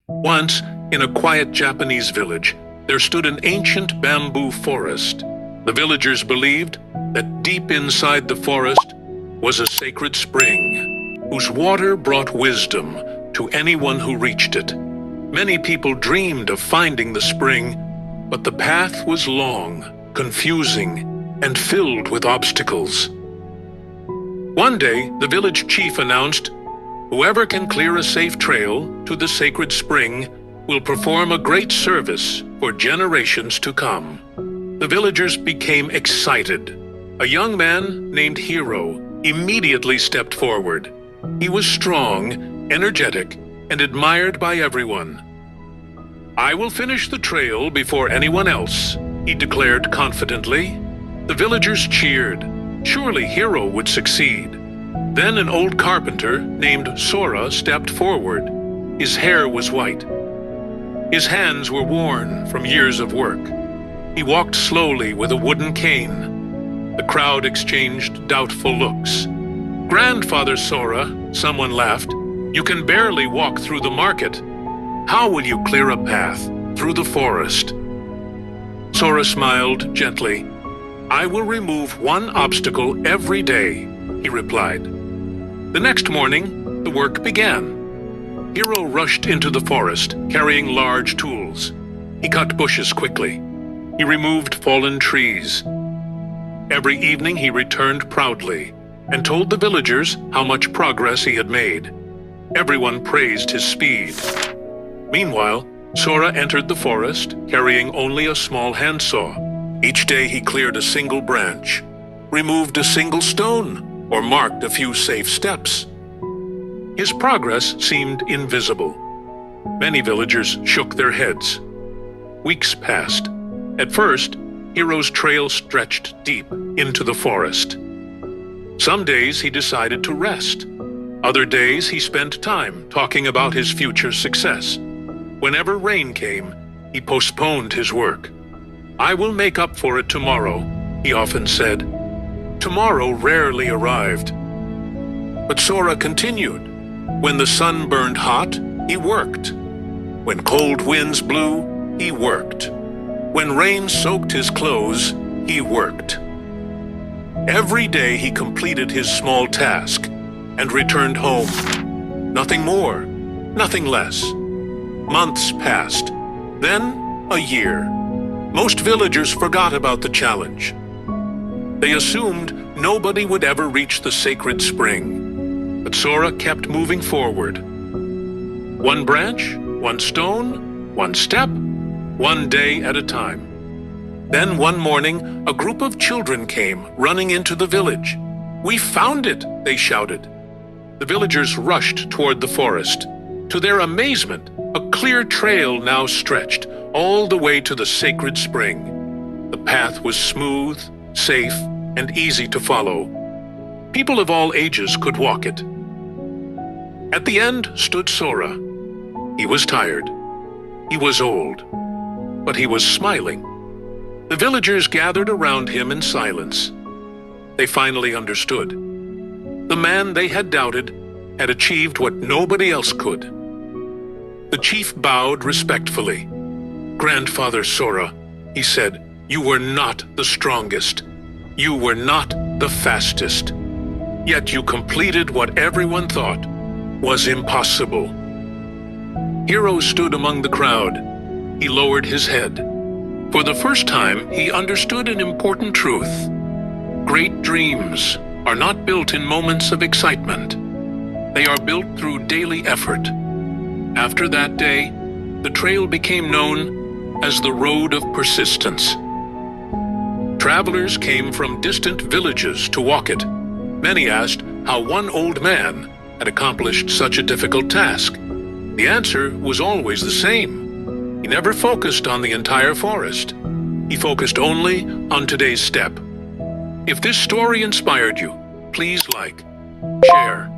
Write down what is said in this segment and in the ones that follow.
Once, in a quiet Japanese village, there stood an ancient bamboo forest. The villagers believed that deep inside the forest was a sacred spring, whose water brought wisdom to anyone who reached it. Many people dreamed of finding the spring, but the path was long, confusing, and filled with obstacles. One day, the village chief announced, "Whoever can clear a safe trail to the sacred spring will perform a great service for generations to come." The villagers became excited. A young man named Hiro immediately stepped forward. He was strong, energetic, and admired by everyone. "I will finish the trail before anyone else," he declared confidently. The villagers cheered. Surely Hiro would succeed. Then an old carpenter named Sora stepped forward. His hair was white. His hands were worn from years of work. He walked slowly with a wooden cane. The crowd exchanged doubtful looks. "Grandfather Sora," someone laughed, "you can barely walk through the market. How will you clear a path through the forest?" Sora smiled gently. "I will remove one obstacle every day," he replied. The next morning, the work began. Hiro rushed into the forest, carrying large tools. He cut bushes quickly. He removed fallen trees. Every evening he returned proudly and told the villagers how much progress he had made. Everyone praised his speed. Meanwhile, Sora entered the forest, carrying only a small handsaw. Each day he cleared a single branch, removed a single stone, or marked a few safe steps. His progress seemed invisible. Many villagers shook their heads. Weeks passed. At first, Hiro's trail stretched deep into the forest. Some days he decided to rest. Other days he spent time talking about his future success. Whenever rain came, he postponed his work. "I will make up for it tomorrow," he often said. Tomorrow rarely arrived. But Sora continued. When the sun burned hot, he worked. When cold winds blew, he worked. When rain soaked his clothes, he worked. Every day he completed his small task and returned home. Nothing more, nothing less. Months passed, then a year. Most villagers forgot about the challenge. They assumed nobody would ever reach the sacred spring. But Sora kept moving forward. One branch, one stone, one step, one day at a time. Then one morning, a group of children came running into the village. "We found it!" they shouted. The villagers rushed toward the forest. To their amazement, a clear trail now stretched all the way to the sacred spring. The path was smooth, safe, and easy to follow. People of all ages could walk it. At the end stood Sora. He was tired. He was old. But he was smiling. The villagers gathered around him in silence. They finally understood. The man they had doubted had achieved what nobody else could. The chief bowed respectfully. "Grandfather Sora," he said, "you were not the strongest. You were not the fastest. Yet you completed what everyone thought was impossible." Hiro stood among the crowd. He lowered his head. For the first time, he understood an important truth. Great dreams are not built in moments of excitement. They are built through daily effort. After that day, the trail became known as the Road of Persistence. Travelers came from distant villages to walk it. Many asked how one old man had accomplished such a difficult task. The answer was always the same. He never focused on the entire forest. He focused only on today's step. If this story inspired you, please like, share,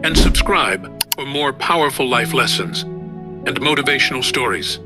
and subscribe for more powerful life lessons and motivational stories.